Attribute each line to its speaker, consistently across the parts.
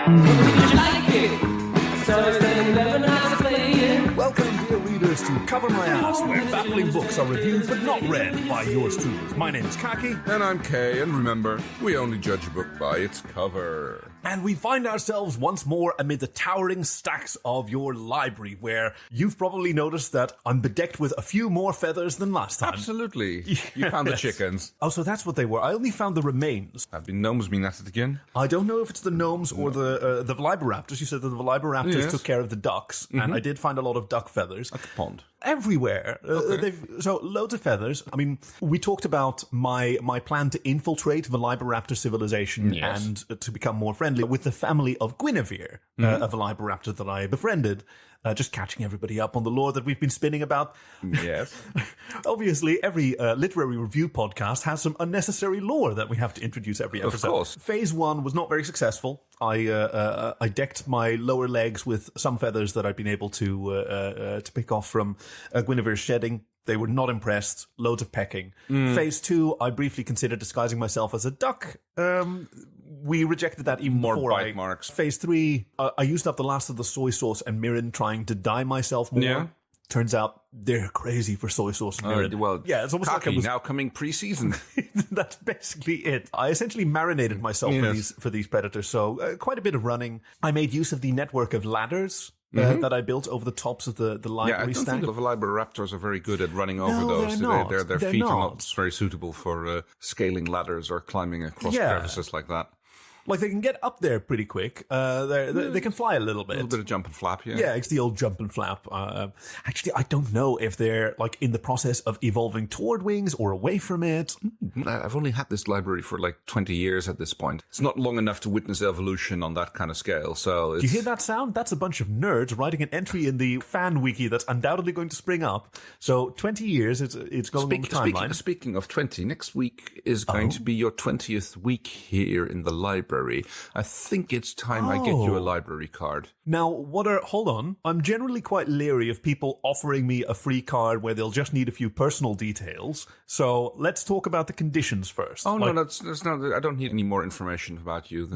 Speaker 1: Welcome, dear readers, to Cover My Ass, where baffling books are reviewed but not read by yours truly. My name is Khaki.
Speaker 2: And I'm Kay, and remember, we only judge a book by its cover.
Speaker 1: And we find ourselves once more amid the towering stacks of your library, where you've probably noticed that I'm bedecked with a few more feathers than last time.
Speaker 2: Absolutely. You found the chickens.
Speaker 1: Oh, so that's what they were. I only found the remains.
Speaker 2: Have the gnomes been at it again?
Speaker 1: I don't know if it's the gnomes or the Velociraptors. You said that the Velociraptors took care of the ducks, and I did find a lot of duck feathers.
Speaker 2: Like a pond.
Speaker 1: Everywhere. So loads of feathers. I mean, we talked about my plan to infiltrate Velociraptor civilization and to become more friendly with the family of Guinevere, a Velociraptor that I befriended. Just catching everybody up on the lore that we've been spinning about.
Speaker 2: Yes.
Speaker 1: Obviously, every literary review podcast has some unnecessary lore that we have to introduce every episode.
Speaker 2: Of course.
Speaker 1: Phase 1 was not very successful. I decked my lower legs with some feathers that I'd been able to pick off from Guinevere's shedding. They were not impressed. Loads of pecking. Phase 2, I briefly considered disguising myself as a duck. We rejected that even
Speaker 2: More
Speaker 1: before
Speaker 2: bite marks.
Speaker 1: Phase 3, I used up the last of the soy sauce and mirin trying to dye myself more.
Speaker 2: Yeah.
Speaker 1: Turns out they're crazy for soy sauce and mirin.
Speaker 2: Yeah,
Speaker 1: it's almost
Speaker 2: Khaki,
Speaker 1: like I was...
Speaker 2: now coming pre-season.
Speaker 1: That's basically it. I essentially marinated myself for these predators, so quite a bit of running. I made use of the network of ladders that I built over the tops of the library stack.
Speaker 2: I don't think the Velociraptors are very good at running over those. Their feet are not very suitable for scaling ladders or climbing across crevices like that.
Speaker 1: Like, they can get up there pretty quick. They can fly a little bit.
Speaker 2: A little bit of jump and flap, yeah.
Speaker 1: Yeah, it's the old jump and flap. Actually, I don't know if they're, like, in the process of evolving toward wings or away from it.
Speaker 2: I've only had this library for, 20 years at this point. It's not long enough to witness evolution on that kind of scale, so it's...
Speaker 1: Do you hear that sound? That's a bunch of nerds writing an entry in the fan wiki that's undoubtedly going to spring up. So, 20 years, it's going on the timeline.
Speaker 2: Speaking of 20, next week is going to be your 20th week here in the library. I think it's time I get you a library card.
Speaker 1: Now, hold on. I'm generally quite leery of people offering me a free card where they'll just need a few personal details. So let's talk about the conditions first.
Speaker 2: Oh, no, that's not. I don't need any more information about you.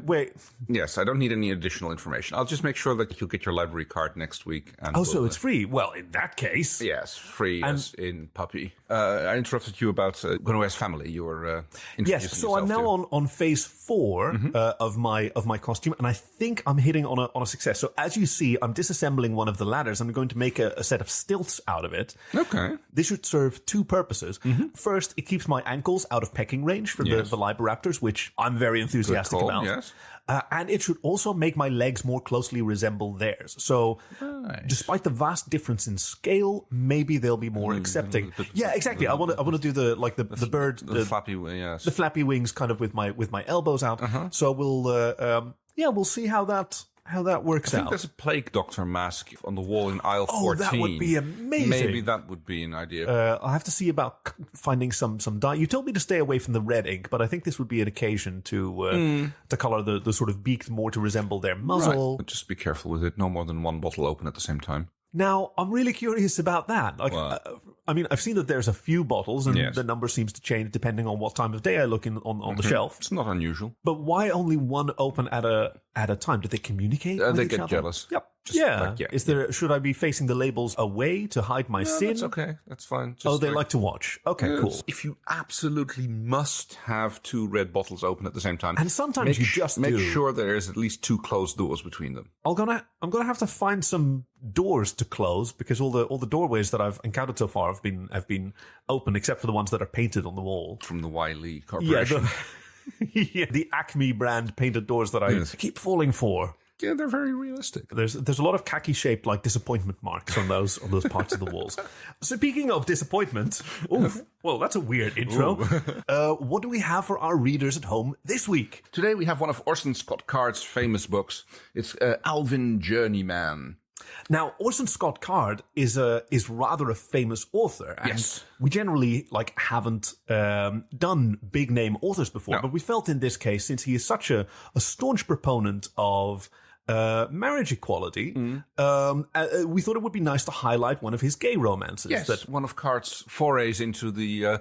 Speaker 1: Wait.
Speaker 2: Yes, I don't need any additional information. I'll just make sure that you'll get your library card next week. And
Speaker 1: so it's free. Well, in that case.
Speaker 2: Yes, free as in puppy. I interrupted you about Guinevere's family. You were
Speaker 1: Yes, so I'm now on phase 4 of my costume, and I think I'm hitting on a success. So as you see, I'm disassembling one of the ladders. I'm going to make a set of stilts out of it.
Speaker 2: Okay.
Speaker 1: This should serve 2 purposes. First, it keeps my ankles out of pecking range from the Velociraptors, which I'm very enthusiastic about.
Speaker 2: Yes.
Speaker 1: And it should also make my legs more closely resemble theirs. So, despite the vast difference in scale, maybe they'll be more accepting. Yeah, exactly. I want to do the bird, the
Speaker 2: flappy wings, yes.
Speaker 1: The flappy wings, kind of with my elbows out. So we'll see how that works out.
Speaker 2: I think there's a plague doctor mask on the wall in aisle 14.
Speaker 1: That would be amazing.
Speaker 2: Maybe that would be an idea.
Speaker 1: I'll have to see about finding some dye. You told me to stay away from the red ink, but I think this would be an occasion to color the sort of beak more to resemble their muzzle.
Speaker 2: Right. But just be careful with it. No more than one bottle open at the same time.
Speaker 1: Now, I'm really curious about that. I've seen that there's a few bottles, and the number seems to change depending on what time of day I look on the shelf.
Speaker 2: It's not unusual.
Speaker 1: But why only one open at a time? Do they communicate with
Speaker 2: they
Speaker 1: each
Speaker 2: get
Speaker 1: other?
Speaker 2: jealous.
Speaker 1: Yep. Should I be facing the labels away to hide my sin?
Speaker 2: That's okay. That's fine.
Speaker 1: They like to watch. Okay, cool.
Speaker 2: If you absolutely must have 2 red bottles open at the same time,
Speaker 1: and sometimes you just
Speaker 2: make sure there is at least 2 closed doors between them.
Speaker 1: I'm gonna have to find some doors to close, because all the doorways that I've encountered so far have been open, except for the ones that are painted on the wall
Speaker 2: from the Wiley Corporation.
Speaker 1: The Acme brand painted doors that I keep falling for.
Speaker 2: Yeah, they're very realistic.
Speaker 1: There's a lot of khaki-shaped disappointment marks on those parts of the walls. Speaking of disappointment, well, that's a weird intro. What do we have for our readers at home this week?
Speaker 2: Today we have one of Orson Scott Card's famous books. It's Alvin Journeyman.
Speaker 1: Now, Orson Scott Card is rather a famous author, and we generally haven't done big name authors before. No. But we felt in this case, since he is such a staunch proponent of marriage equality, we thought it would be nice to highlight one of his gay romances.
Speaker 2: Yes, that one of Card's forays into the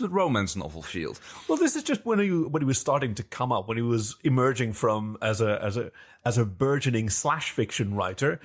Speaker 2: romance novel field.
Speaker 1: Well, this is just when he was starting to come up, when he was emerging from as a burgeoning slash fiction writer.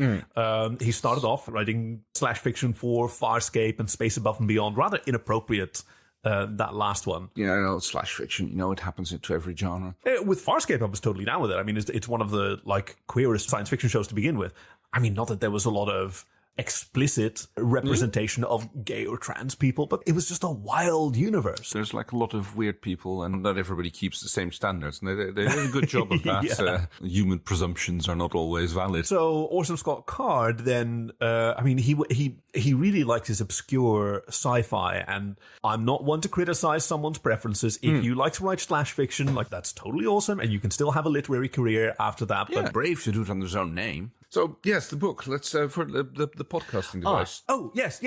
Speaker 1: He started off writing slash fiction for Farscape and Space Above and Beyond, rather inappropriate. That last one.
Speaker 2: Yeah, slash fiction, it happens into every genre.
Speaker 1: With Farscape, I was totally down with it. I mean, it's one of the queerest science fiction shows to begin with. I mean, not that there was a lot of explicit representation of gay or trans people, but it was just a wild universe.
Speaker 2: There's a lot of weird people, and not everybody keeps the same standards. And they did a good job of that.
Speaker 1: Yeah.
Speaker 2: Human presumptions are not always valid.
Speaker 1: So Orson Scott Card then, he really liked his obscure sci-fi, and I'm not one to criticize someone's preferences. If you like to write slash fiction, that's totally awesome, and you can still have a literary career after that.
Speaker 2: Yeah,
Speaker 1: but
Speaker 2: brave to do it under his own name. So, yes, the book. Let's, for the podcasting device.
Speaker 1: Yes.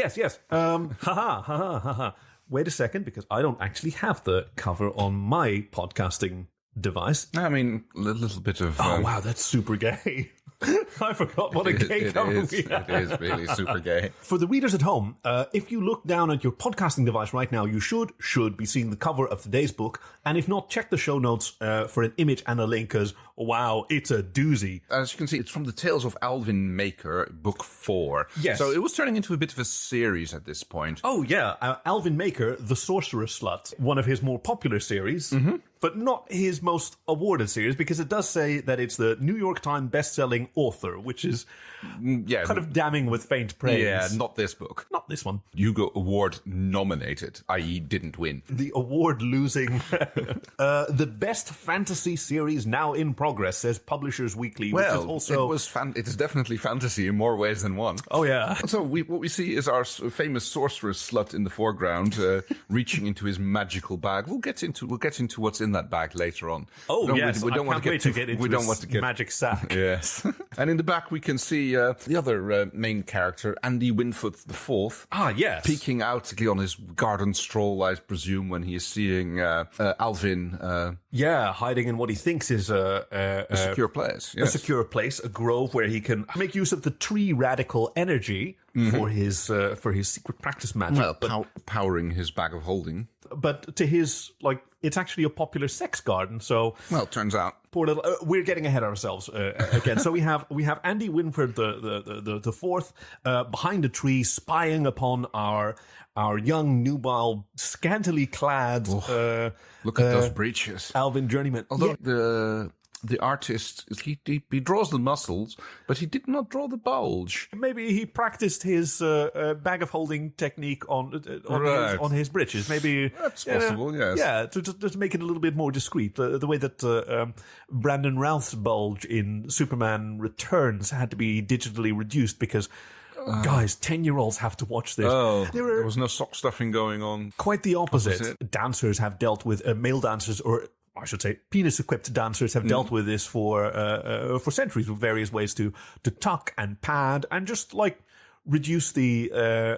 Speaker 1: Wait a second, because I don't actually have the cover on my podcasting device.
Speaker 2: I mean, a little bit of...
Speaker 1: Oh, wow, that's super gay. I forgot what a gay cover we have.
Speaker 2: It is really super gay.
Speaker 1: For the readers at home, if you look down at your podcasting device right now, you should be seeing the cover of today's book. And if not, check the show notes for an image and a link, because, wow, it's a doozy.
Speaker 2: As you can see, it's from the Tales of Alvin Maker, book 4.
Speaker 1: Yes.
Speaker 2: So it was turning into a bit of a series at this point.
Speaker 1: Oh, yeah. Alvin Maker, The Sorcerer-Slut, one of his more popular series. Mm-hmm. But not his most awarded series, because it does say that it's the New York Times best-selling author, which is kind of damning with faint praise.
Speaker 2: Yeah, not this book.
Speaker 1: Not this one.
Speaker 2: Hugo Award nominated, i.e. didn't win.
Speaker 1: The award-losing the best fantasy series now in progress, says Publishers Weekly.
Speaker 2: Well,
Speaker 1: which is also...
Speaker 2: it is definitely fantasy in more ways than one.
Speaker 1: Oh, yeah.
Speaker 2: So what we see is our famous Sorcerer-Slut in the foreground, reaching into his magical bag. We'll get into what's in that bag later on.
Speaker 1: Oh, yes.
Speaker 2: We don't want to get
Speaker 1: into magic sack.
Speaker 2: Yes. And in the back, we can see the other main character, Andy Winfoot IV.
Speaker 1: Ah, yes.
Speaker 2: Peeking out on his garden stroll, I presume, when he is seeing Alvin.
Speaker 1: Hiding in what he thinks is
Speaker 2: a secure place. Yes.
Speaker 1: A secure place, a grove where he can make use of the tree radical energy for his secret practice magic.
Speaker 2: Well, powering his bag of holding.
Speaker 1: But to his, it's actually a popular sex garden, so...
Speaker 2: Well, turns out.
Speaker 1: Poor little... we're getting ahead of ourselves again. So we have Andy Winford the fourth behind a tree, spying upon our young, nubile, scantily clad...
Speaker 2: look at those breeches.
Speaker 1: Alvin Journeyman.
Speaker 2: Although the artist, he draws the muscles, but he did not draw the bulge.
Speaker 1: Maybe he practiced his bag of holding technique on his breeches. Maybe
Speaker 2: that's possible. Yes.
Speaker 1: Yeah, to make it a little bit more discreet. The way that Brandon Routh's bulge in Superman Returns had to be digitally reduced because. Guys, 10-year-olds have to watch this.
Speaker 2: Oh, there was no sock stuffing going on.
Speaker 1: Quite the opposite. Dancers have dealt with male dancers, or I should say, penis-equipped dancers have dealt with this for centuries, with various ways to tuck and pad and just reduce the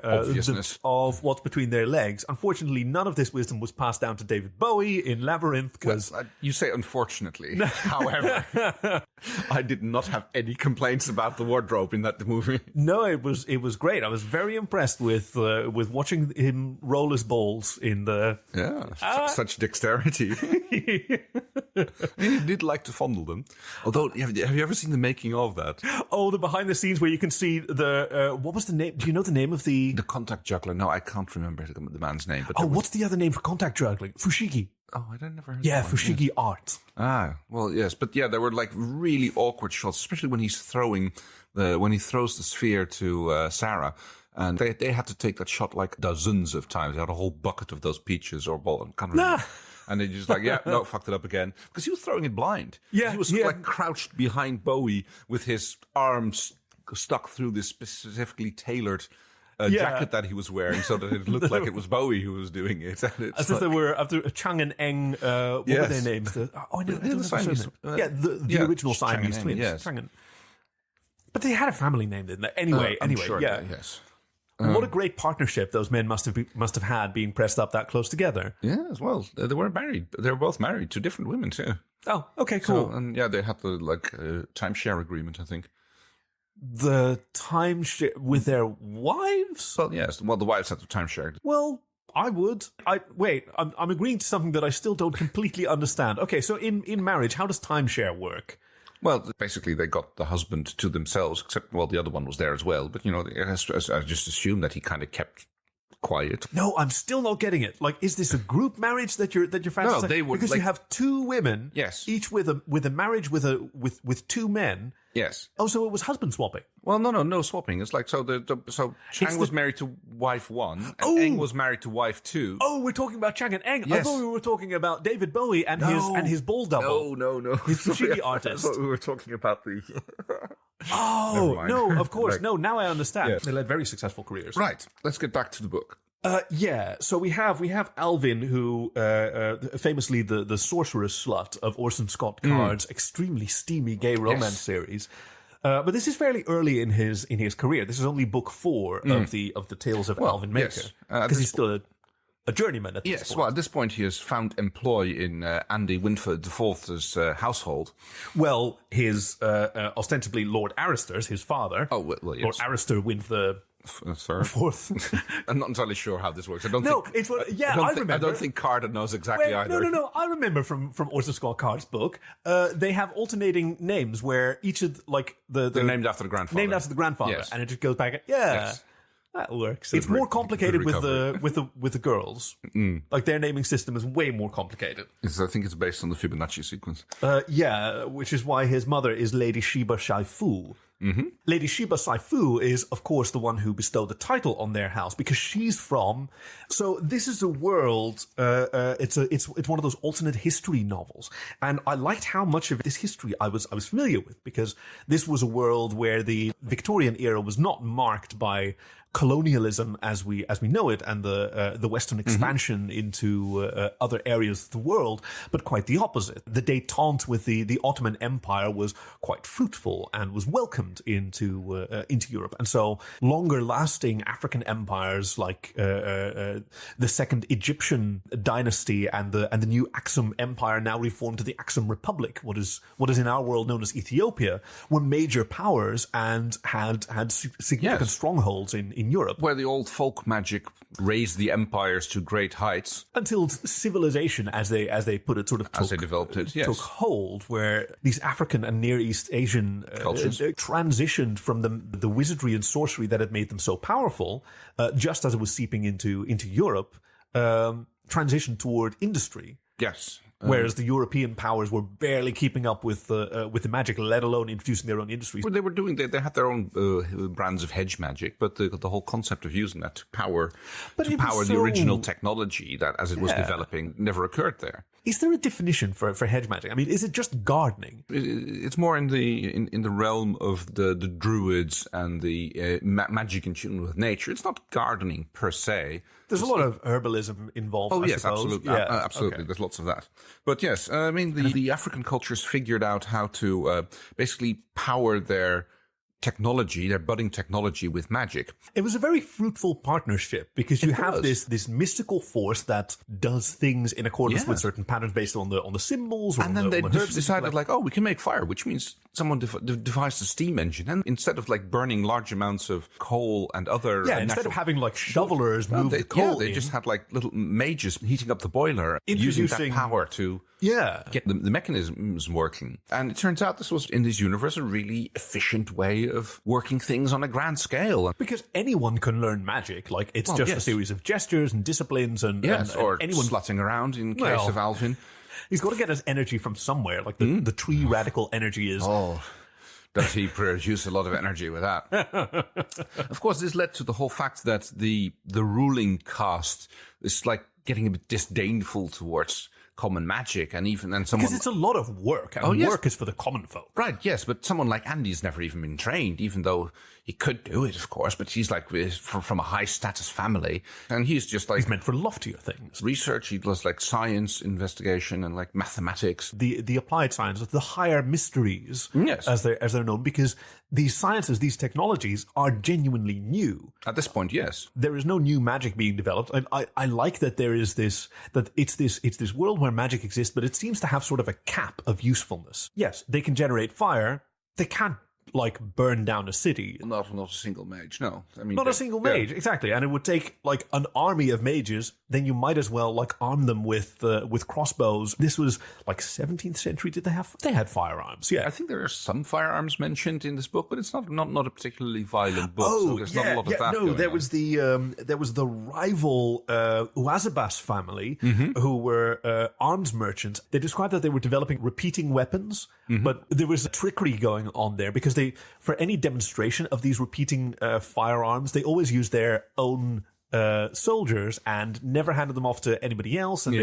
Speaker 2: obviousness
Speaker 1: of what's between their legs. Unfortunately, none of this wisdom was passed down to David Bowie in Labyrinth. Because
Speaker 2: you say unfortunately. However, I did not have any complaints about the wardrobe in that movie.
Speaker 1: No, it was great. I was very impressed with watching him roll his balls in the
Speaker 2: such dexterity. He did like to fondle them. Although, have you ever seen the making of that?
Speaker 1: Oh, the behind the scenes where you can see the what was the name? Do you know the name of the
Speaker 2: contact juggler? No, I can't remember the man's name. But
Speaker 1: what's the other name for contact juggling? Fushigi.
Speaker 2: Oh, I don't never heard.
Speaker 1: Yeah, Fushigi art.
Speaker 2: Ah, well, yes, but yeah, there were really awkward shots, especially when he's when he throws the sphere to Sarah. And they had to take that shot dozens of times. They had a whole bucket of those peaches or ball. I can't remember. And they just fucked it up again. Because he was throwing it blind.
Speaker 1: Yeah.
Speaker 2: He was crouched behind Bowie with his arms stuck through this specifically tailored jacket that he was wearing so that it looked like it was Bowie who was doing it. And
Speaker 1: as if they were, after Chang and Eng, what were their names? I know the Siamese. The original Siamese twins.
Speaker 2: Yes.
Speaker 1: But they had a family name, didn't they? Anyway,
Speaker 2: sure, yes.
Speaker 1: What a great partnership those men must have had being pressed up that close together.
Speaker 2: Yeah, as well. They were married. They were both married to different women too.
Speaker 1: Oh, okay, cool.
Speaker 2: So, and yeah, they had the timeshare agreement, I think.
Speaker 1: The timeshare with their wives?
Speaker 2: Well, yes. Well, the wives had the timeshare.
Speaker 1: Well, I would. I'm agreeing to something that I still don't completely understand. Okay, so in marriage, how does timeshare work?
Speaker 2: Well, basically, they got the husband to themselves, except, well, the other one was there as well. But, I just assumed that he kind of kept quiet.
Speaker 1: No, I'm still not getting it. Like, is this a group marriage that you're fantasizing?
Speaker 2: No, they would,
Speaker 1: because you have two women,
Speaker 2: yes,
Speaker 1: each with a marriage with two men.
Speaker 2: Yes.
Speaker 1: Oh, so it was husband swapping.
Speaker 2: Well, no swapping. It's like so Chang was married to wife 1, and Eng was married to wife 2.
Speaker 1: Oh, we're talking about Chang and Eng.
Speaker 2: Yes.
Speaker 1: I thought we were talking about David Bowie and his ball double.
Speaker 2: No.
Speaker 1: His Fushigi artist.
Speaker 2: I thought we were talking about the.
Speaker 1: Oh no, of course, no. Now I understand.
Speaker 2: Yes.
Speaker 1: They led very successful careers.
Speaker 2: Right. Let's get back to the book.
Speaker 1: So we have Alvin, who famously the Sorcerer-Slut of Orson Scott Card's extremely steamy gay romance series. But this is fairly early in his career. This is only book 4 of the Tales of Alvin Maker, because he's still a journeyman at this point.
Speaker 2: Yes, well, at this point he has found employ in Andy Winford IV's household.
Speaker 1: Well, his ostensibly Lord Aristers, his father.
Speaker 2: Oh, well, yes.
Speaker 1: Lord Arister Winford Fourth.
Speaker 2: I'm not entirely sure how this works. I
Speaker 1: remember.
Speaker 2: I don't think Carter knows exactly either.
Speaker 1: No. I remember from Orson Scott Card's book. They have alternating names where each of
Speaker 2: they're named after the grandfather.
Speaker 1: Named after the grandfather,
Speaker 2: yes.
Speaker 1: And it just goes back. Yes. That works. It's more complicated with the girls. Like their naming system is way more complicated.
Speaker 2: I think it's based on the Fibonacci sequence.
Speaker 1: Which is why his mother is Lady Sheba Shai-Fu. Mm-hmm. Lady Sheba Shai-Fu is, of course, the one who bestowed the title on their house because she's from. So this is a world. It's one of those alternate history novels, and I liked how much of this history I was familiar with because this was a world where the Victorian era was not marked by colonialism as we know it and the Western expansion into other areas of the world, but quite the opposite. The détente with the Ottoman Empire was quite fruitful and was welcomed into Europe, and so longer lasting African empires like the Second Egyptian Dynasty and the new Aksum Empire, now reformed to the Aksum Republic, what is in our world known as Ethiopia, were major powers and had significant strongholds in Europe.
Speaker 2: Where the old folk magic raised the empires to great heights.
Speaker 1: Until civilization, as they put it, sort of
Speaker 2: as they developed it, yes.
Speaker 1: took hold, where these African and Near East Asian cultures transitioned from the wizardry and sorcery that had made them so powerful, just as it was seeping into Europe, transitioned toward industry.
Speaker 2: Yes.
Speaker 1: Whereas the European powers were barely keeping up with the magic, let alone introducing their own industries.
Speaker 2: Well, they had their own brands of hedge magic, but the whole concept of using that to power the original technology that, as it was developing, never occurred there.
Speaker 1: Is there a definition for hedge magic? I mean, is it just gardening?
Speaker 2: It's more in the realm of the druids and the magic in tune with nature. It's not gardening per se.
Speaker 1: There's a lot of herbalism involved.
Speaker 2: Oh,
Speaker 1: I
Speaker 2: yes,
Speaker 1: suppose.
Speaker 2: absolutely.
Speaker 1: Yeah.
Speaker 2: Absolutely. Okay. There's lots of that. But yes, I mean, the African cultures figured out how to basically power their technology, their budding technology with magic.
Speaker 1: It was a very fruitful partnership because you have this mystical force that does things in accordance with certain patterns based on the symbols. Or
Speaker 2: and then they decided we can make fire, which means someone devised a steam engine. And instead of burning large amounts of coal and other
Speaker 1: instead of having shovelers move the coal,
Speaker 2: they just had little mages heating up the boiler, using that power to get the mechanisms working. And it turns out this was, in this universe, a really efficient way of working things on a grand scale.
Speaker 1: Because anyone can learn magic. It's a series of gestures and disciplines and
Speaker 2: anyone slutting around in case of Alvin.
Speaker 1: He's got to get his energy from somewhere. The tree radical energy is...
Speaker 2: Oh, does he produce a lot of energy with that? Of course, this led to the whole fact that the ruling caste is getting a bit disdainful towards common magic, and someone,
Speaker 1: because it's a lot of work, and work is for the common folk.
Speaker 2: Right, yes, but someone like Andy's never even been trained, even though he could do it, of course, but he's from a high status family, and he's just
Speaker 1: he's meant for loftier things.
Speaker 2: Research, he does science investigation and mathematics.
Speaker 1: The applied sciences, the higher mysteries, as they're known, because these sciences, these technologies are genuinely new.
Speaker 2: At this point, yes.
Speaker 1: There is no new magic being developed. I like that there is this world where non-colonial magic exists, but it seems to have sort of a cap of usefulness. Yes, they can generate fire. They can't, like, burn down a city.
Speaker 2: Not a single mage, no. I mean,
Speaker 1: not a single mage, exactly. And it would take, like, an army of mages. Then you might as well, like, arm them with crossbows. This was, like, 17th century. They had firearms, yeah.
Speaker 2: I think there are some firearms mentioned in this book, but it's not a particularly violent book. so there's not a lot of that
Speaker 1: no, there was the rival Uazabas family who were arms merchants. They described that they were developing repeating weapons, but there was trickery going on there because for any demonstration of these repeating firearms, they always used their own soldiers and never handed them off to anybody else, and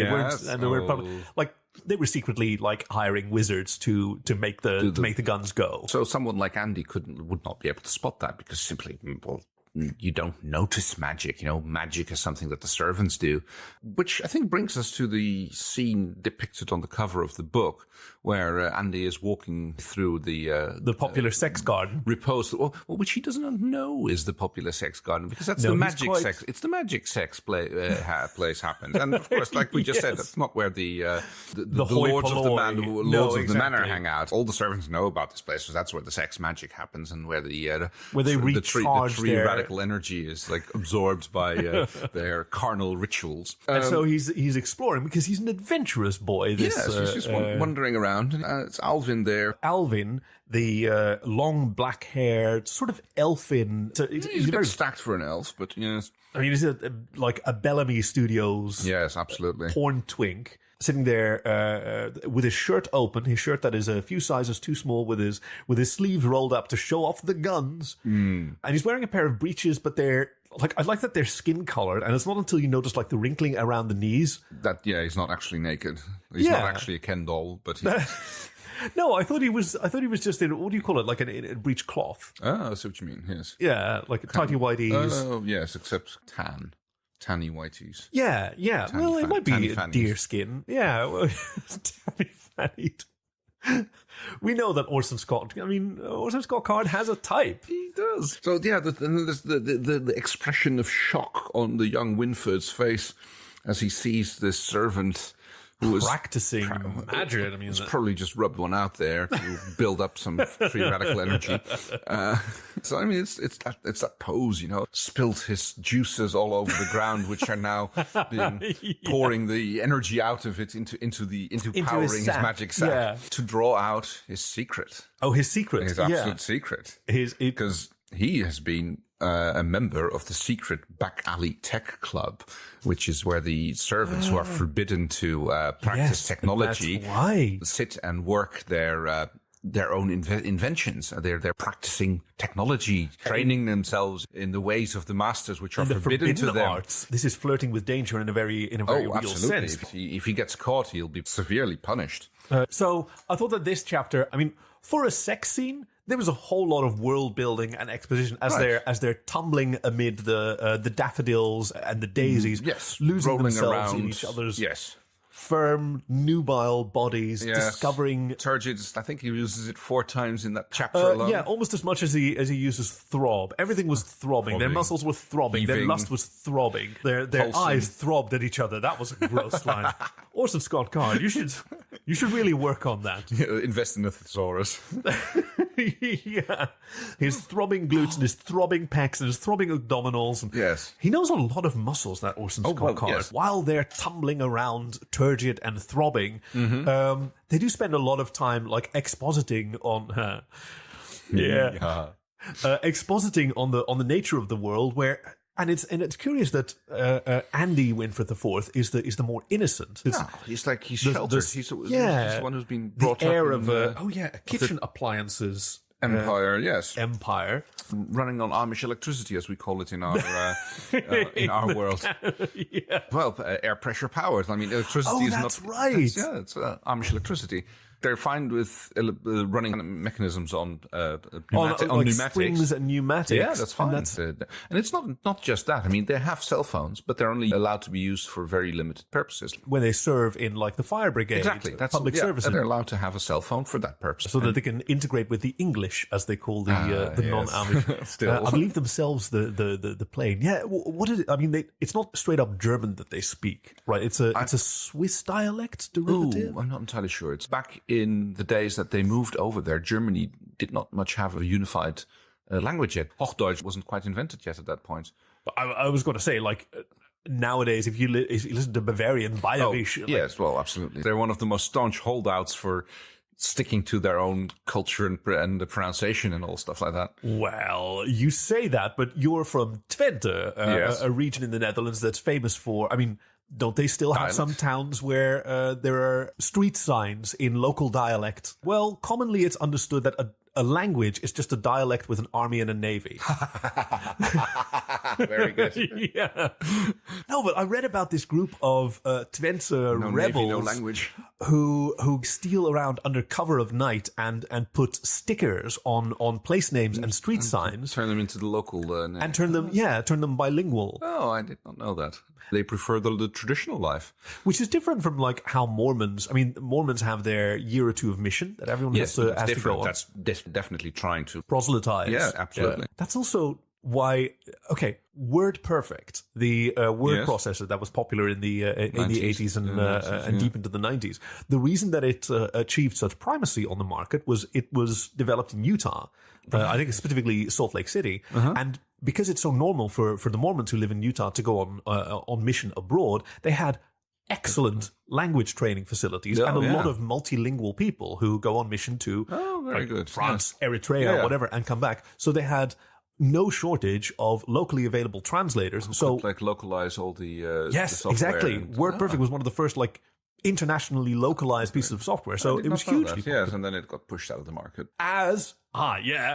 Speaker 1: they were secretly, like, hiring wizards to make the guns go.
Speaker 2: So someone like Andy would not be able to spot that because simply, well, you don't notice magic. Magic is something that the servants do, which I think brings us to the scene depicted on the cover of the book, where Andy is walking through the popular
Speaker 1: sex garden,
Speaker 2: which he doesn't know is the popular sex garden, because that's the magic sex. It's the magic sex place happens, and of course, like we just said, that's not where the lords of the manor hang out. All the servants know about this place, so that's where the sex magic happens, and where they recharge the tree radical energy is, like, absorbed by their carnal rituals.
Speaker 1: And so he's exploring because he's an adventurous boy.
Speaker 2: He's just wandering around. It's Alvin there.
Speaker 1: Alvin, the long black-haired, sort of elfin.
Speaker 2: He's very stacked for an elf, but yes.
Speaker 1: I mean, he's like a Bellamy Studios.
Speaker 2: Yes, absolutely.
Speaker 1: Porn twink. Sitting there with his shirt open, his shirt that is a few sizes too small, with his sleeves rolled up to show off the guns. And he's wearing a pair of breeches, but they're, like, I like that they're skin colored, and it's not until you notice, like, the wrinkling around the knees
Speaker 2: that he's not actually naked. He's not actually a Ken doll, but
Speaker 1: no, I thought he was just in, what do you call it, like a breech cloth.
Speaker 2: Oh, I see what you mean. Yes.
Speaker 1: Yeah, like tighty whities.
Speaker 2: Oh, yes, except tanny whiteys.
Speaker 1: Yeah. Well, it might be deer skin. Yeah, tanny fannied. We know that Orson Scott Card has a type.
Speaker 2: He does. So yeah, there's the expression of shock on the young Winford's face as he sees this servant who was
Speaker 1: practicing magic. I mean,
Speaker 2: it's probably just rubbed one out there to build up some free radical energy. So I mean, it's that pose, spilt his juices all over the ground, which are now pouring the energy out of it into powering his magic sack to draw out his secret.
Speaker 1: Oh, his secret,
Speaker 2: his absolute secret, because he has been a member of the secret back alley tech club, which is where the servants who are forbidden to practice technology sit and work their own inventions. They're practicing technology, training themselves in the ways of the masters, which are forbidden to them.
Speaker 1: Arts. This is flirting with danger in a very real
Speaker 2: absolutely.
Speaker 1: sense.
Speaker 2: If he gets caught, he'll be severely punished.
Speaker 1: So I thought that this chapter, I mean, for a sex scene, there was a whole lot of world building and exposition as they're tumbling amid the daffodils and the daisies, losing
Speaker 2: rolling
Speaker 1: themselves
Speaker 2: around
Speaker 1: in each other's firm, nubile bodies, discovering
Speaker 2: turgids. I think he uses it 4 times in that chapter alone.
Speaker 1: Yeah, almost as much as he uses throb. Everything was throbbing. Their muscles were throbbing. Heaving. Their lust was throbbing. Their eyes throbbed at each other. That was a gross line. Orson Scott Card, you should really work on that.
Speaker 2: Invest in a thesaurus.
Speaker 1: Yeah, his throbbing glutes and his throbbing pecs and his throbbing abdominals.
Speaker 2: Yes,
Speaker 1: he knows a lot of muscles, that Orson Scott Card. Yes. While they're tumbling around, turgid and throbbing, they do spend a lot of time, like, expositing on her. Expositing on the nature of the world, where. And it's curious that Andy Winford IV is the more innocent.
Speaker 2: He's sheltered. He's the one who's been brought up
Speaker 1: heir of a kitchen appliances
Speaker 2: empire. Yes,
Speaker 1: empire
Speaker 2: running on Amish electricity, as we call it in our world.
Speaker 1: Yeah.
Speaker 2: Well, air pressure powered. I mean, electricity is not.
Speaker 1: That's right.
Speaker 2: It's Amish electricity. They're fine with running mechanisms on
Speaker 1: like
Speaker 2: pneumatics.
Speaker 1: springs and pneumatics.
Speaker 2: Yeah, that's fine. And it's not just that. I mean, they have cell phones, but they're only allowed to be used for very limited purposes.
Speaker 1: When they serve in like the fire brigade,
Speaker 2: exactly, that's
Speaker 1: public services.
Speaker 2: And they're allowed to have a cell phone for that purpose.
Speaker 1: So that they can integrate with the English, as they call the non-Amish.
Speaker 2: Still.
Speaker 1: I believe themselves the plane. Yeah, what is it? I mean, it's not straight up German that they speak, right? It's a Swiss dialect derivative.
Speaker 2: I'm not entirely sure. It's back in the days that they moved over there. Germany did not much have a unified language yet. Hochdeutsch wasn't quite invented yet at that point.
Speaker 1: I was going to say, like, nowadays, if you listen to Bavarian, Bayerisch...
Speaker 2: yes, well, absolutely. They're one of the most staunch holdouts for sticking to their own culture and the pronunciation and all stuff like that.
Speaker 1: Well, you say that, but you're from Twente, a region in the Netherlands that's famous for... I mean, don't they still have some towns where there are street signs in local dialect? Well, commonly it's understood that a language is just a dialect with an army and a navy.
Speaker 2: Very good.
Speaker 1: Yeah. No, but I read about this group of Twente rebels,
Speaker 2: navy, no language,
Speaker 1: who steal around under cover of night and put stickers on place names and street signs,
Speaker 2: turn them into the local name.
Speaker 1: and turn them bilingual.
Speaker 2: Oh, I did not know that. They prefer the traditional life,
Speaker 1: which is different from like how Mormons. I mean, Mormons have their year or two of mission that everyone has to go on.
Speaker 2: That's definitely trying to
Speaker 1: proselytize.
Speaker 2: Yeah, absolutely.
Speaker 1: Yeah. That's also why. Okay, WordPerfect, the word processor that was popular in the 80s and deep into the 90s. The reason that it achieved such primacy on the market was it was developed in Utah. I think specifically Salt Lake City, and because it's so normal for the Mormons who live in Utah to go on mission abroad, they had excellent language training facilities and a lot of multilingual people who go on mission to France, Eritrea, whatever, and come back. So they had no shortage of locally available translators. So
Speaker 2: like localize all the
Speaker 1: yes,
Speaker 2: the
Speaker 1: exactly. WordPerfect was one of the first like internationally localized pieces of software. So it was hugely popular.
Speaker 2: Yes, and then it got pushed out of the market.
Speaker 1: As Podcast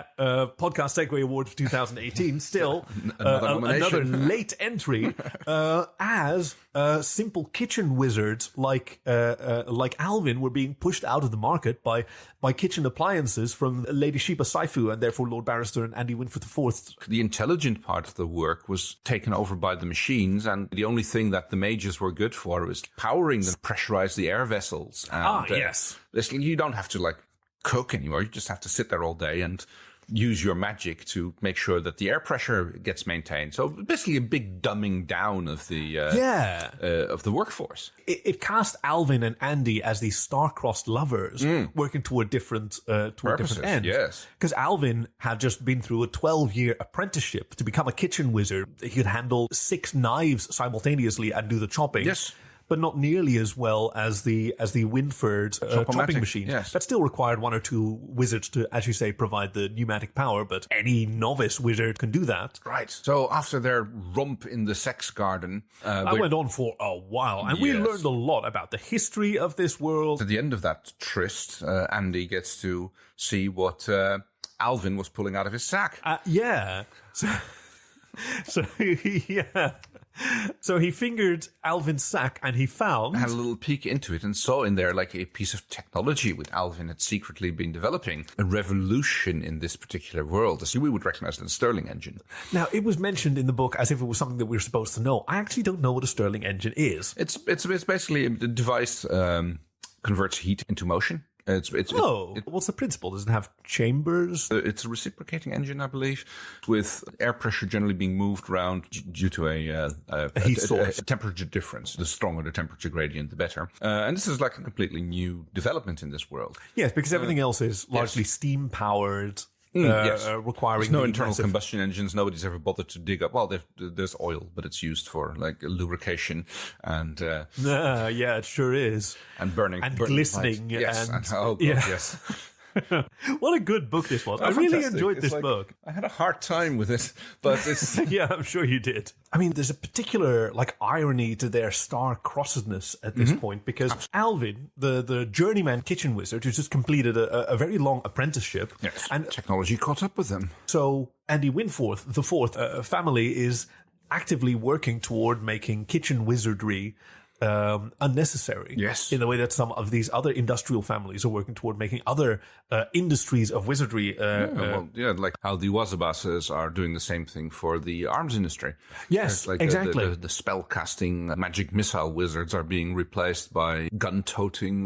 Speaker 1: Segway Award for 2018, still another late entry, as simple kitchen wizards like Alvin were being pushed out of the market by kitchen appliances from Lady Sheba Saifu and therefore Lord Barrister and Andy Winford IV.
Speaker 2: The intelligent part of the work was taken over by the machines, and the only thing that the mages were good for was powering them, pressurize the air vessels. And,
Speaker 1: yes.
Speaker 2: You don't have to like cook anymore. You just have to sit there all day and use your magic to make sure that the air pressure gets maintained. So basically a big dumbing down of the workforce.
Speaker 1: It cast Alvin and Andy as these star-crossed lovers working toward different ends.
Speaker 2: Yes.
Speaker 1: Because Alvin had just been through a 12-year apprenticeship to become a kitchen wizard. He could handle 6 knives simultaneously and do the chopping.
Speaker 2: Yes.
Speaker 1: But not nearly as well as the Winford chopping machine.
Speaker 2: Yes.
Speaker 1: That still required 1 or 2 wizards to, as you say, provide the pneumatic power, but any novice wizard can do that.
Speaker 2: Right. So after their romp in the sex garden...
Speaker 1: that went on for a while, and we learned a lot about the history of this world.
Speaker 2: At the end of that tryst, Andy gets to see what Alvin was pulling out of his sack.
Speaker 1: Yeah. So he fingered Alvin's sack and he found...
Speaker 2: had a little peek into it and saw in there like a piece of technology which Alvin had secretly been developing. A revolution in this particular world. So we would recognize it as a Stirling engine.
Speaker 1: Now, it was mentioned in the book as if it was something that we were supposed to know. I actually don't know what a Stirling engine is.
Speaker 2: It's basically a device converts heat into motion.
Speaker 1: What's the principle? Does it have chambers?
Speaker 2: It's a reciprocating engine, I believe, with air pressure generally being moved around due to a
Speaker 1: heat source.
Speaker 2: A temperature difference. The stronger the temperature gradient, the better. And this is like a completely new development in this world.
Speaker 1: Yes, because everything else is largely steam-powered. Requiring
Speaker 2: there's no internal combustion engines. Nobody's ever bothered to dig up. Well, there's oil, but it's used for like lubrication and
Speaker 1: it sure is,
Speaker 2: and burning
Speaker 1: and glistening.
Speaker 2: Yes, yes.
Speaker 1: What a good book this was. I really enjoyed this book.
Speaker 2: I had a hard time with it, but it's...
Speaker 1: yeah, I'm sure you did. I mean, there's a particular like irony to their star-crossedness at this point, because Alvin, the journeyman kitchen wizard, who just completed a very long apprenticeship.
Speaker 2: Yes,
Speaker 1: and
Speaker 2: technology caught up with them.
Speaker 1: So Andy Winforth, the fourth family, is actively working toward making kitchen wizardry unnecessary.
Speaker 2: Yes.
Speaker 1: In the way that some of these other industrial families are working toward making other industries of wizardry.
Speaker 2: Like how the Wazabasses are doing the same thing for the arms industry.
Speaker 1: Yes,
Speaker 2: like
Speaker 1: exactly.
Speaker 2: The spell-casting magic missile wizards are being replaced by gun-toting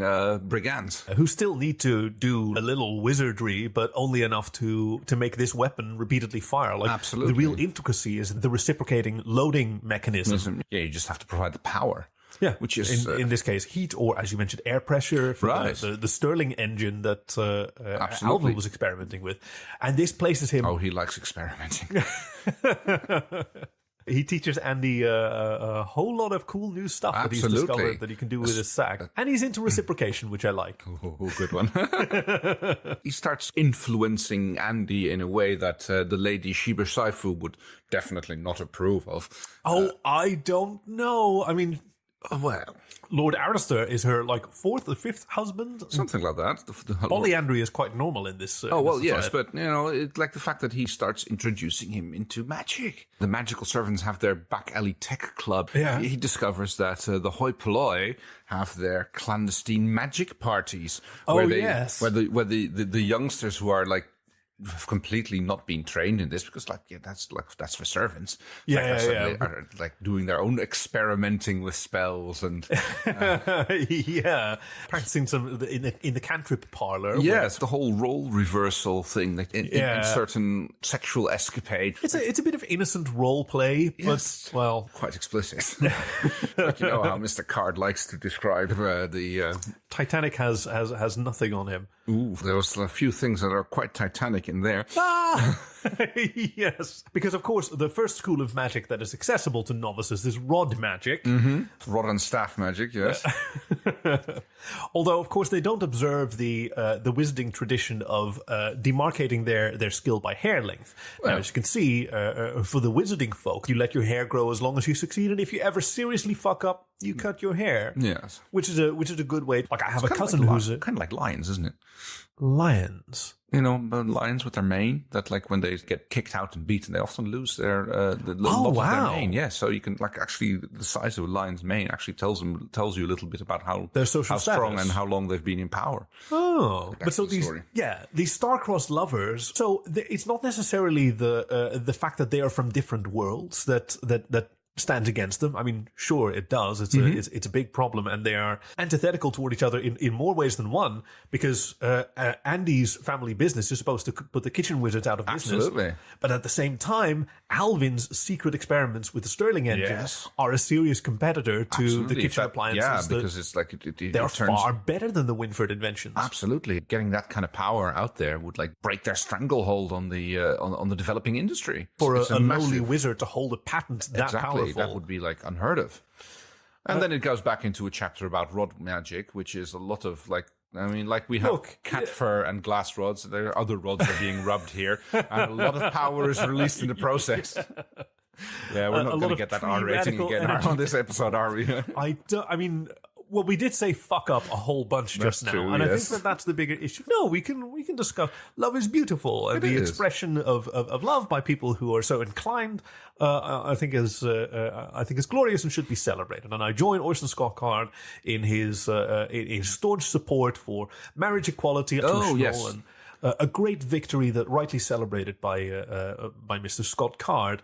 Speaker 2: brigands.
Speaker 1: Who still need to do a little wizardry, but only enough to make this weapon repeatedly fire. Like,
Speaker 2: absolutely.
Speaker 1: The real intricacy is the reciprocating loading mechanism.
Speaker 2: Yeah, you just have to provide the power.
Speaker 1: Yeah,
Speaker 2: which is
Speaker 1: in this case heat, or as you mentioned, air pressure for the Stirling engine that Alvin was experimenting with, and this places him.
Speaker 2: Oh, he likes experimenting.
Speaker 1: He teaches Andy a whole lot of cool new stuff that he's discovered that he can do with his sack. And he's into reciprocation, which I like.
Speaker 2: Oh, good one. He starts influencing Andy in a way that the lady Shiba Saifu would definitely not approve of.
Speaker 1: I don't know. I mean,
Speaker 2: well,
Speaker 1: Lord Arista is her, like, fourth or fifth husband?
Speaker 2: Something like that.
Speaker 1: Polyandry is quite normal in this
Speaker 2: yes, but, like the fact that he starts introducing him into magic. The magical servants have their back alley tech club.
Speaker 1: Yeah.
Speaker 2: He discovers that the hoi polloi have their clandestine magic parties. Where the youngsters who are, like, have completely not been trained in this because that's for servants. Are like doing their own experimenting with spells and
Speaker 1: practicing some in the cantrip parlor.
Speaker 2: Yes, the whole role reversal thing, like in certain sexual escapade.
Speaker 1: It's a bit of innocent role play,
Speaker 2: yes,
Speaker 1: but well,
Speaker 2: quite explicit. Like, you know how Mr. Card likes to describe the
Speaker 1: Titanic has nothing on him.
Speaker 2: Ooh, there was a few things that are quite Titanic in there.
Speaker 1: Yes, because of course the first school of magic that is accessible to novices is rod magic.
Speaker 2: Mm-hmm. Rod and staff magic, yes.
Speaker 1: Although of course they don't observe the wizarding tradition of demarcating their skill by hair length. Well, now, as you can see, for the wizarding folk, you let your hair grow as long as you succeed, and if you ever seriously fuck up, you cut your hair.
Speaker 2: Yes,
Speaker 1: which is a good way. Like, I have a cousin who's
Speaker 2: kind of like lions, isn't it?
Speaker 1: Lions.
Speaker 2: You know, lions with their mane, that like when they get kicked out and beaten, they often lose their lot of their mane. Yeah, so you can actually the size of a lion's mane actually tells you a little bit about how
Speaker 1: their social
Speaker 2: strong
Speaker 1: status
Speaker 2: and how long they've been in power.
Speaker 1: Oh, but so these star-crossed lovers. So it's not necessarily the fact that they are from different worlds that stands against them. I mean, sure, it does. It's a big problem, and they are antithetical toward each other in more ways than one, because Andy's family business is supposed to put the kitchen wizards out of business.
Speaker 2: Absolutely.
Speaker 1: But at the same time, Alvin's secret experiments with the Stirling engine are a serious competitor to the kitchen appliances.
Speaker 2: Yeah, because it's like
Speaker 1: they're far better than the Winford inventions.
Speaker 2: Absolutely. Getting that kind of power out there would like break their stranglehold on the on the developing industry.
Speaker 1: For a lowly wizard to hold a patent that powerful.
Speaker 2: That would be like unheard of. And then it goes back into a chapter about rod magic, which is a lot of like, I mean, like we have cat fur and glass rods. There are other rods that are being rubbed here, and a lot of power is released in the process. Yeah, we're not going to get that R rating again on this episode, are we?
Speaker 1: I mean, well, we did say fuck up a whole bunch just now, and I think that's the bigger issue. No, we can discuss love is beautiful, and the expression of love by people who are so inclined. I think is glorious and should be celebrated. And I join Orson Scott Card in his staunch support for marriage equality at and a great victory that rightly celebrated by Mr. Scott Card.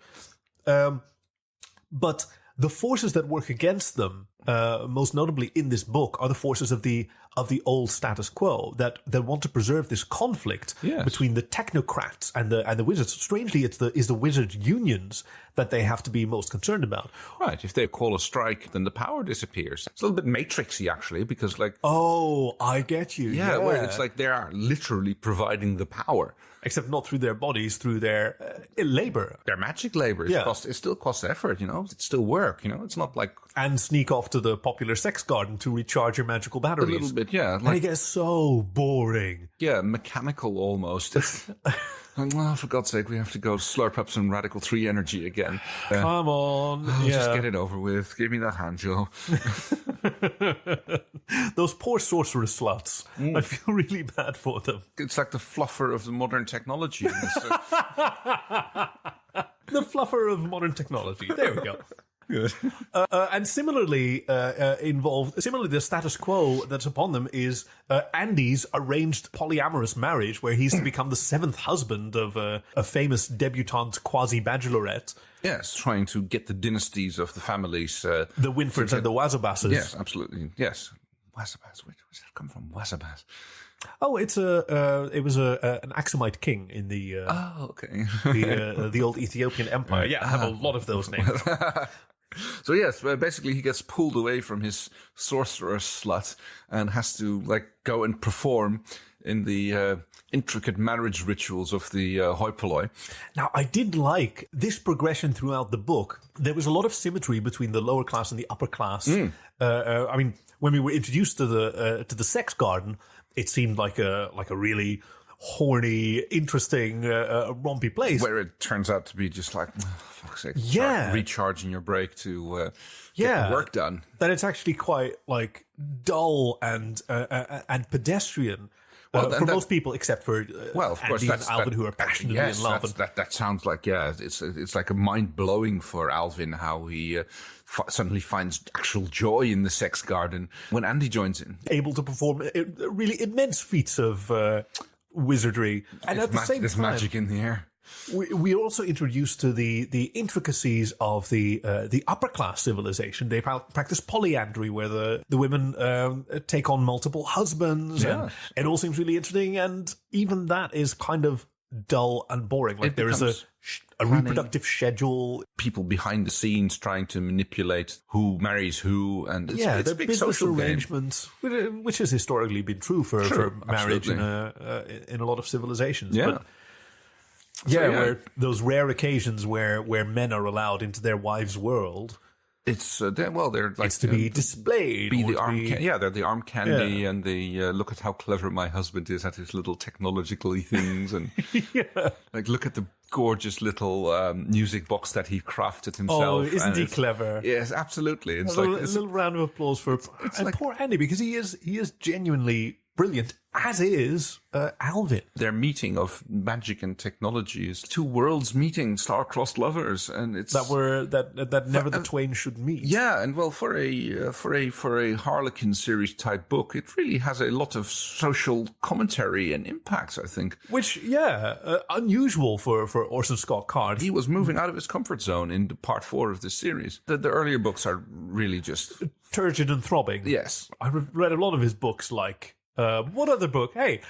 Speaker 1: But the forces that work against them, most notably in this book, are the forces of the old status quo that want to preserve this conflict between the technocrats and the wizards. Strangely, it's the wizard unions that they have to be most concerned about.
Speaker 2: Right. If they call a strike, then the power disappears. It's a little bit matrixy, actually, because like...
Speaker 1: Oh, I get you.
Speaker 2: Yeah, where it's like they are literally providing the power.
Speaker 1: Except not through their bodies, through their labor.
Speaker 2: Their magic labor. It still costs effort, you know? It's still work, you know? It's not like...
Speaker 1: And sneak off to the popular sex garden to recharge your magical batteries.
Speaker 2: A little bit, yeah.
Speaker 1: And it gets so boring.
Speaker 2: Yeah, mechanical almost. Oh, for God's sake, we have to go slurp up some Radical 3 energy again.
Speaker 1: Come on.
Speaker 2: Just get it over with. Give me that hand, Joe.
Speaker 1: Those poor sorcerer-sluts. I feel really bad for them.
Speaker 2: It's like the fluffer of the modern technology.
Speaker 1: The fluffer of modern technology. There we go.
Speaker 2: Good.
Speaker 1: And similarly, the status quo that's upon them is Andy's arranged polyamorous marriage, where he's to become the seventh husband of a famous debutante quasi-bachelorette.
Speaker 2: Yes, trying to get the dynasties of the families.
Speaker 1: The Winfords and the Wazabasses.
Speaker 2: Yes, absolutely. Yes. Wazabas. Where does that come from? Wazabas.
Speaker 1: Oh, it was an Aksumite king in the
Speaker 2: okay.
Speaker 1: the old Ethiopian Empire. Yeah, I have a lot of those names.
Speaker 2: So yes, basically he gets pulled away from his sorcerer-slut and has to go and perform in the intricate marriage rituals of the hoi polloi.
Speaker 1: Now, I did like this progression throughout the book. There was a lot of symmetry between the lower class and the upper class. I mean, when we were introduced to the sex garden, it seemed like a really horny, interesting, rompy place.
Speaker 2: Where it turns out to be just like, fuck's sake, recharging your brake to get the work done.
Speaker 1: That it's actually quite dull and pedestrian. For most people, except for
Speaker 2: of course,
Speaker 1: Andy and Alvin, who are passionately in love.
Speaker 2: That sounds like, it's like a mind-blowing for Alvin how he suddenly finds actual joy in the sex garden when Andy joins in.
Speaker 1: Able to perform really immense feats of wizardry. And at the same time,
Speaker 2: there's magic in the air.
Speaker 1: We are also introduced to the intricacies of the upper class civilization. They practice polyandry, where the women take on multiple husbands, and it all seems really interesting. And even that is kind of dull and boring. There is a reproductive schedule.
Speaker 2: People behind the scenes trying to manipulate who marries who, and it's a big
Speaker 1: business
Speaker 2: social
Speaker 1: arrangements, which has historically been true for marriage in a lot of civilizations.
Speaker 2: Yeah.
Speaker 1: But, where those rare occasions where men are allowed into their wives' world.
Speaker 2: It's they're like
Speaker 1: it's to be displayed.
Speaker 2: They're the arm candy, and the look at how clever my husband is at his little technological things, and look at the gorgeous little music box that he crafted himself.
Speaker 1: Oh, isn't he clever?
Speaker 2: Yes, absolutely. It's
Speaker 1: a little round of applause for poor Andy, because he is genuinely brilliant, as is Alvin.
Speaker 2: Their meeting of magic and technology is two worlds meeting, star-crossed lovers, and it's
Speaker 1: that never the twain should meet.
Speaker 2: Yeah, and for a Harlequin series type book, it really has a lot of social commentary and impacts, I think.
Speaker 1: Which unusual for Orson Scott Card.
Speaker 2: He was moving out of his comfort zone in part 4 of this series. The earlier books are really just
Speaker 1: turgid and throbbing.
Speaker 2: Yes,
Speaker 1: I read a lot of his books, what other book? Hey,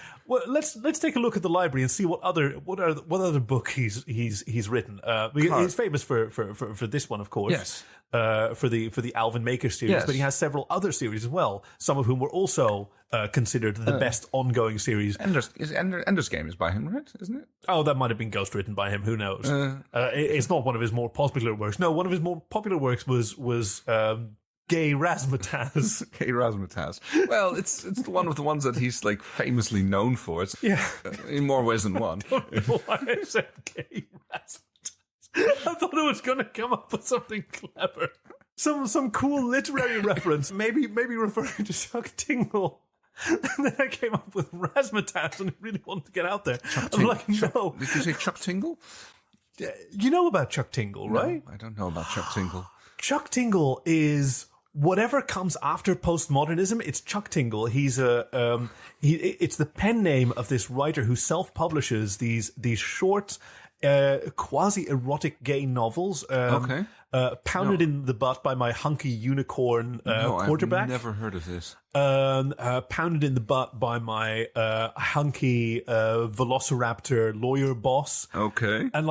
Speaker 1: let's take a look at the library and see what other book he's written. He's famous for this one, of course.
Speaker 2: Yes.
Speaker 1: For the Alvin Maker series, but he has several other series as well. Some of whom were also considered the best ongoing series.
Speaker 2: Ender's Game is by him, right? Isn't it?
Speaker 1: Oh, that might have been ghostwritten by him. Who knows? It's not one of his more popular works. No, one of his more popular works was Gay Razzmatazz.
Speaker 2: Gay Razzmatazz. Well, it's one of the ones that he's famously known for. In more ways than one.
Speaker 1: I don't know why I said Gay Razzmatazz. I thought it was going to come up with something clever, some cool literary reference, maybe referring to Chuck Tingle. And then I came up with Razzmatazz, and I really wanted to get out there. I'm like, no.
Speaker 2: Did you say Chuck Tingle?
Speaker 1: You know about Chuck Tingle, right?
Speaker 2: No, I don't know about Chuck Tingle.
Speaker 1: Chuck Tingle is whatever comes after postmodernism. It's Chuck Tingle. He's it's the pen name of this writer who self-publishes these short, quasi-erotic gay novels. Pounded in the butt by my hunky unicorn quarterback.
Speaker 2: I've never heard of this.
Speaker 1: Pounded in the butt by my hunky velociraptor lawyer boss.
Speaker 2: Okay.
Speaker 1: And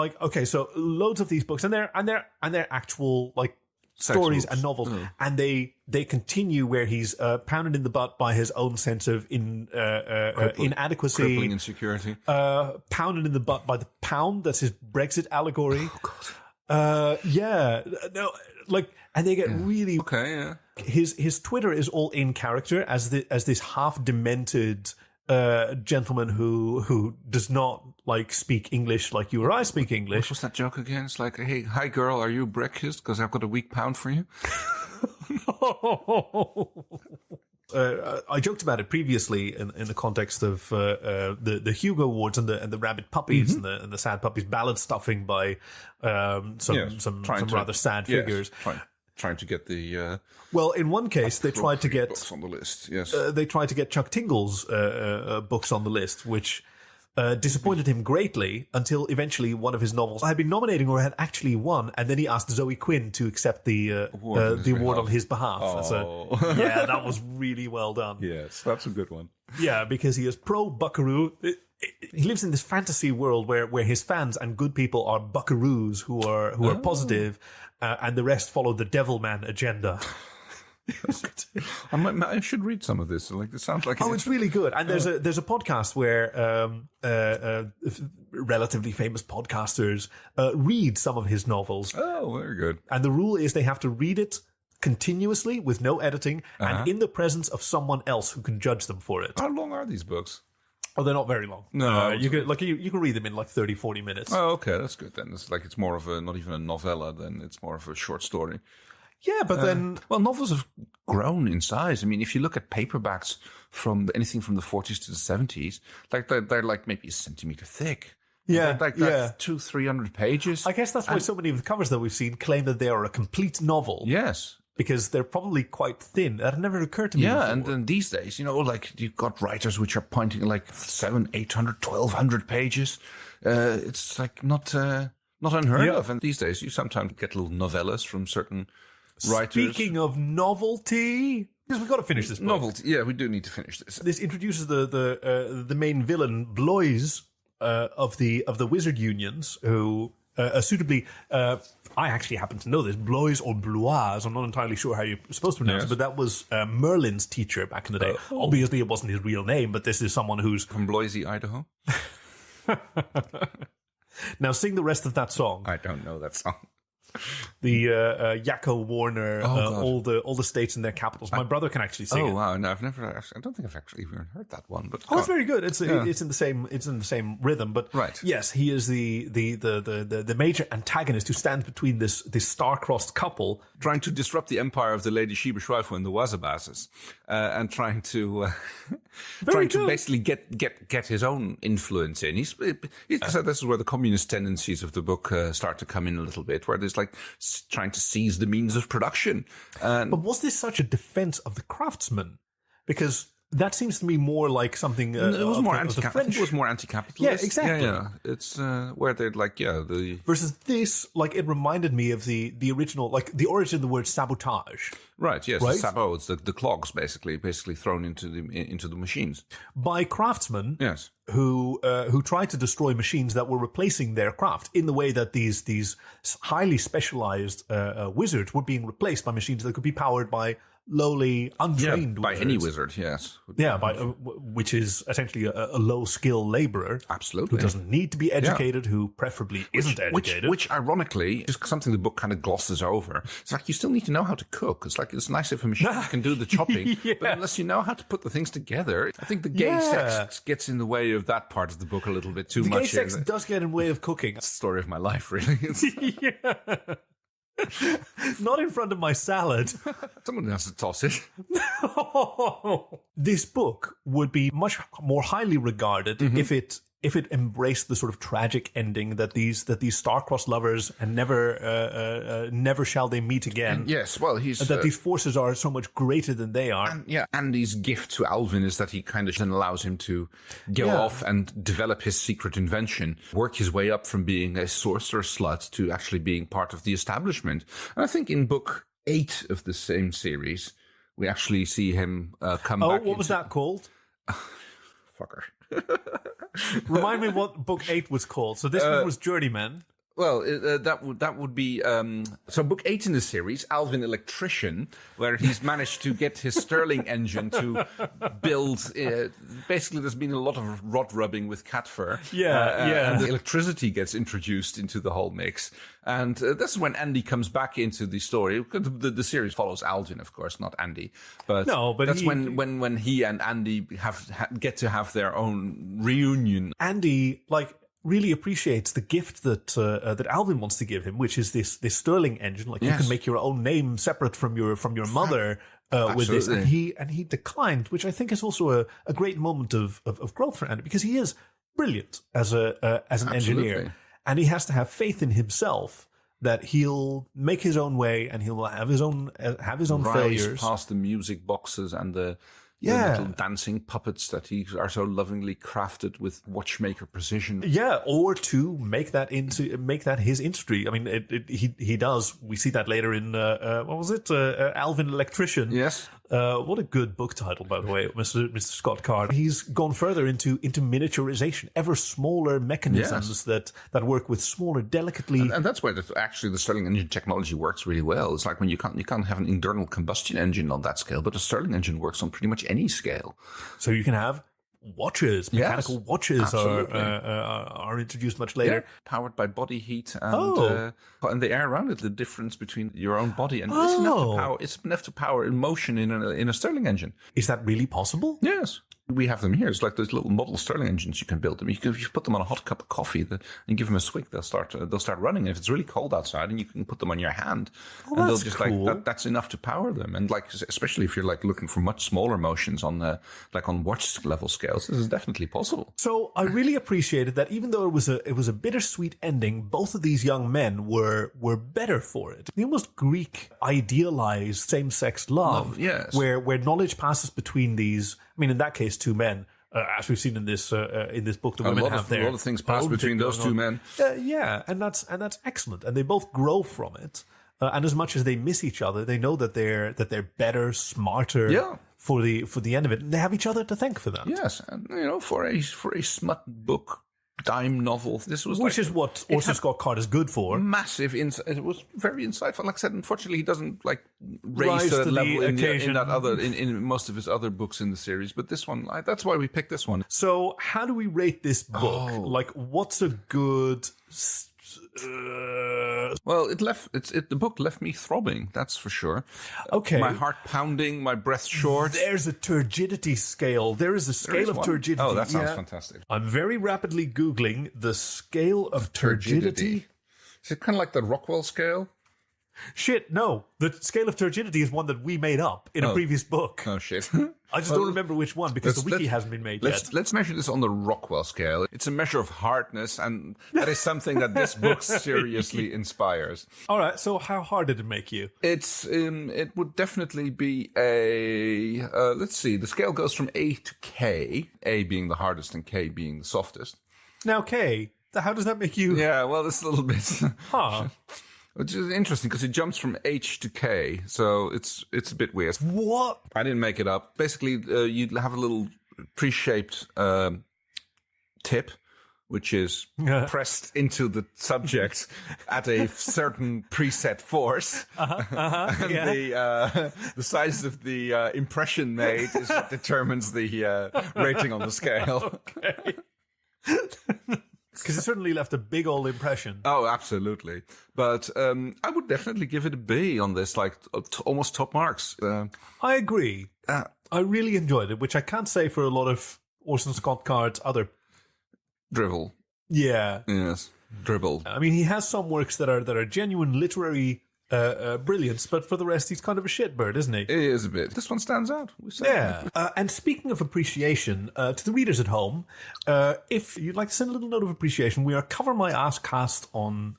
Speaker 1: so loads of these books, and they're actual stories and novels, and they continue where he's pounded in the butt by his own sense of inadequacy,
Speaker 2: crippling insecurity,
Speaker 1: pounded in the butt by the pound. That's his Brexit allegory.
Speaker 2: Oh God.
Speaker 1: And they get really
Speaker 2: okay. Yeah.
Speaker 1: His Twitter is all in character as this half demented gentleman who does not speak English like you or I speak English.
Speaker 2: What was that joke again? It's like, hey, hi girl, are you breakfast? Because I've got a weak pound for you. I joked about it previously in the context of the Hugo Awards and the rabid puppies and the sad puppies, ballad stuffing by some rather sad figures. trying to get the
Speaker 1: Well, in one case, they tried to get
Speaker 2: books on the list. Yes,
Speaker 1: they tried to get Chuck Tingle's books on the list, which disappointed him greatly until eventually one of his novels had been nominated or had actually won, and then he asked Zoe Quinn to accept the award on his behalf.
Speaker 2: Oh.
Speaker 1: So, yeah, that was really well done.
Speaker 2: yes, that's a good one.
Speaker 1: Yeah, because he is pro buckaroo. He lives in this fantasy world where his fans and good people are buckaroos who are positive, and the rest follow the Devilman agenda.
Speaker 2: I should read some of this. Like, this sounds like
Speaker 1: It's really good. And there's a podcast where relatively famous podcasters read some of his novels.
Speaker 2: Oh, very good.
Speaker 1: And the rule is they have to read it continuously with no editing and in the presence of someone else who can judge them for it.
Speaker 2: How long are these books?
Speaker 1: Oh, they're not very long.
Speaker 2: No,
Speaker 1: you can read them in like 30, 40 minutes.
Speaker 2: Oh, okay, that's good then. It's more of not even a novella. Then it's more of a short story.
Speaker 1: Yeah, but then...
Speaker 2: Well, novels have grown in size. I mean, if you look at paperbacks from anything from the 40s to the 70s, like they're like maybe a centimeter thick.
Speaker 1: Yeah,
Speaker 2: like 200-300 pages.
Speaker 1: I guess that's why so many of the covers that we've seen claim that they are a complete novel.
Speaker 2: Yes.
Speaker 1: Because they're probably quite thin. That never occurred to me before.
Speaker 2: And then these days, like you've got writers which are pointing like 700, 800, 1,200 pages. It's like not unheard of. And these days, you sometimes get little novellas from certain writers.
Speaker 1: Speaking of novelty, because we've got to finish this book.
Speaker 2: Novelty, yeah, we do need to finish this.
Speaker 1: This introduces the main villain, Bloise, of the wizard unions, who suitably, I actually happen to know this, Bloise or Bloise, I'm not entirely sure how you're supposed to pronounce it, but that was Merlin's teacher back in the day. Obviously, it wasn't his real name, but this is someone who's...
Speaker 2: From Bloise, Idaho?
Speaker 1: Now sing the rest of that song.
Speaker 2: I don't know that song.
Speaker 1: The Yakko Warner, all the states and their capitals. My brother can actually sing it.
Speaker 2: Oh wow! No, I've never. I don't think I've actually even heard that one. But
Speaker 1: it's very good. It's in the same rhythm. But
Speaker 2: right.
Speaker 1: Yes, he is the major antagonist who stands between this star-crossed couple,
Speaker 2: trying to disrupt the empire of the Lady Sheba Schweifel and the Razzmatazz, and trying to basically get his own influence in. He's this is where the communist tendencies of the book start to come in a little bit, where there's like trying to seize the means of production.
Speaker 1: But was this such a defense of the craftsman? Because that seems to me more like something.
Speaker 2: It was more anti-capitalist. It was more anti-capitalist.
Speaker 1: Yeah, exactly.
Speaker 2: Yeah. It's where they're like, the
Speaker 1: versus this, like it reminded me of the original, like the origin of the word sabotage.
Speaker 2: Right. Yes.
Speaker 1: Right?
Speaker 2: The sabot. It's the clogs basically thrown into the machines
Speaker 1: by craftsmen.
Speaker 2: Yes.
Speaker 1: Who tried to destroy machines that were replacing their craft in the way that these highly specialized wizards were being replaced by machines that could be powered by lowly, untrained
Speaker 2: by
Speaker 1: wizards.
Speaker 2: any wizard, yes.
Speaker 1: Yeah, which is essentially a low-skill laborer.
Speaker 2: Absolutely.
Speaker 1: Who doesn't need to be educated, who preferably isn't educated.
Speaker 2: Which ironically, is something the book kind of glosses over. It's like, you still need to know how to cook. It's like, it's nice if a machine can do the chopping, but unless you know how to put the things together, I think the gay sex gets in the way of that part of the book a little bit too much.
Speaker 1: The gay sex does get in the way of cooking.
Speaker 2: It's the story of my life, really.
Speaker 1: Yeah. Not in front of my salad.
Speaker 2: Someone has to toss it.
Speaker 1: This book would be much more highly regarded if it embraced the sort of tragic ending that these star-crossed lovers and never shall they meet again.
Speaker 2: And yes, well,
Speaker 1: that these forces are so much greater than they are.
Speaker 2: And Andy's gift to Alvin is that he kind of then allows him to go off and develop his secret invention, work his way up from being a sorcerer-slut to actually being part of the establishment. And I think in book 8 of the same series, we actually see him come back.
Speaker 1: Oh, what was that called?
Speaker 2: Fucker.
Speaker 1: Remind me what book 8 was called. So this one was Journeyman.
Speaker 2: Well, that would be so book 8 in the series, Alvin Electrician, where he's managed to get his Stirling engine to build. Basically, there's been a lot of rod rubbing with cat fur. And the electricity gets introduced into the whole mix, and this is when Andy comes back into the story. The series follows Alvin, of course, not Andy. But that's when he and Andy get to have their own reunion.
Speaker 1: Andy, really appreciates the gift that Alvin wants to give him, which is this Stirling engine. Like, you can make your own name separate from your mother with this. And he declined, which I think is also a great moment of growth for Andy, because he is brilliant as an engineer, and he has to have faith in himself that he'll make his own way and he'll have his own failures.
Speaker 2: Past the music boxes and the little dancing puppets that are so lovingly crafted with watchmaker precision.
Speaker 1: Yeah, or to make that his industry. I mean, he does. We see that later in what was it? Alvin Electrician.
Speaker 2: Yes.
Speaker 1: What a good book title, by the way, Mr. Scott Card. He's gone further into miniaturization, ever smaller mechanisms that work with smaller, delicately.
Speaker 2: And that's where actually the Stirling engine technology works really well. It's like when you can't have an internal combustion engine on that scale, but a Stirling engine works on pretty much any scale.
Speaker 1: So you can have watches, mechanical watches are introduced much later.
Speaker 2: Yeah, powered by body heat and the air around it, the difference between your own body. And it's enough to power emotion in a Stirling engine.
Speaker 1: Is that really possible?
Speaker 2: Yes. We have them here. It's like those little model Stirling engines. You can build them. If you put them on a hot cup of coffee and give them a swig, they'll start running. If it's really cold outside, and you can put them on your hand, and they'll just cool. That's enough to power them. And especially if you're looking for much smaller motions on watch level scales, this is definitely possible.
Speaker 1: So I really appreciated that, even though it was a bittersweet ending, both of these young men were better for it. The almost Greek idealized same-sex love,
Speaker 2: yes,
Speaker 1: where knowledge passes between these. I mean, in that case, two men, as we've seen in this book, the women have
Speaker 2: a lot of things pass between those two men.
Speaker 1: And that's excellent, and they both grow from it. And as much as they miss each other, they know that they're better, smarter for the end of it, and they have each other to thank for that.
Speaker 2: Yes, and for a smut book. Dime novel.
Speaker 1: Which is what Orson Scott Card is good for.
Speaker 2: Massive insight. It was very insightful. Like I said, unfortunately, he doesn't raise to that level in most of his other books in the series. But this one, that's why we picked this one.
Speaker 1: So, how do we rate this book? What's a good?
Speaker 2: Well, the book left me throbbing, that's for sure.
Speaker 1: Okay.
Speaker 2: My heart pounding, my breath short.
Speaker 1: There's a turgidity scale. There is a scale of turgidity.
Speaker 2: Oh, that sounds fantastic.
Speaker 1: I'm very rapidly Googling the scale of turgidity.
Speaker 2: Is it kind of like the Rockwell scale?
Speaker 1: Shit, no. The scale of turgidity is one that we made up in a previous book.
Speaker 2: Oh, shit.
Speaker 1: I just don't remember which one because the wiki hasn't been made yet.
Speaker 2: Let's measure this on the Rockwell scale. It's a measure of hardness, and that is something that this book seriously inspires.
Speaker 1: All right, so how hard did it make you?
Speaker 2: It would definitely be a... let's see, the scale goes from A to K, A being the hardest and K being the softest.
Speaker 1: Now, K, how does that make you...
Speaker 2: Yeah, well, it's a little bit...
Speaker 1: Huh.
Speaker 2: Which is interesting because it jumps from H to K, so it's a bit weird.
Speaker 1: What?
Speaker 2: I didn't make it up. Basically, you'd have a little pre-shaped tip, which is pressed into the subject at a certain preset force. And the size of the impression made is what determines the rating on the scale.
Speaker 1: Okay. Because it certainly left a big old impression.
Speaker 2: Oh, absolutely. But I would definitely give it a B on this, almost top marks.
Speaker 1: I agree. I really enjoyed it, which I can't say for a lot of Orson Scott Card's other...
Speaker 2: Drivel.
Speaker 1: Yeah.
Speaker 2: Yes, dribble.
Speaker 1: I mean, he has some works that are genuine literary brilliance, but for the rest, he's kind of a shitbird, isn't he?
Speaker 2: It is a bit. This one stands out.
Speaker 1: And speaking of appreciation, to the readers at home, if you'd like to send a little note of appreciation, we are Cover My Asscast on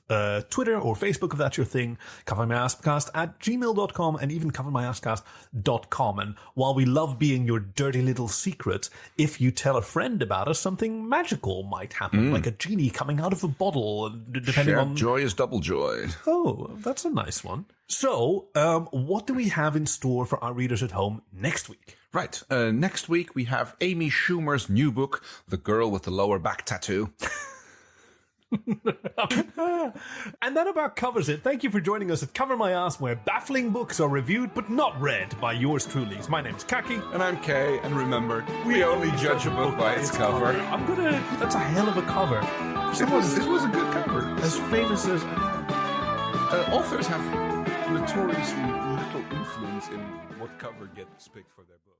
Speaker 1: Twitter or Facebook, if that's your thing. Cover My Asscast at gmail.com and even covermyasscast.com. And while we love being your dirty little secret, if you tell a friend about us, something magical might happen, like a genie coming out of a bottle, depending on...
Speaker 2: Joy is double joy.
Speaker 1: Oh, that's a nice one. So, what do we have in store for our readers at home next week?
Speaker 2: Right. Next week, we have Amy Schumer's new book, The Girl with the Lower Back Tattoo.
Speaker 1: And that about covers it. Thank you for joining us at Cover My Ass, where baffling books are reviewed but not read by yours truly. My name's Khaki.
Speaker 2: And I'm Kay. And remember, we only judge a book by its cover.
Speaker 1: That's a hell of a cover.
Speaker 2: It was a good cover.
Speaker 1: As famous as...
Speaker 2: authors have notoriously little influence in what cover gets picked for their book.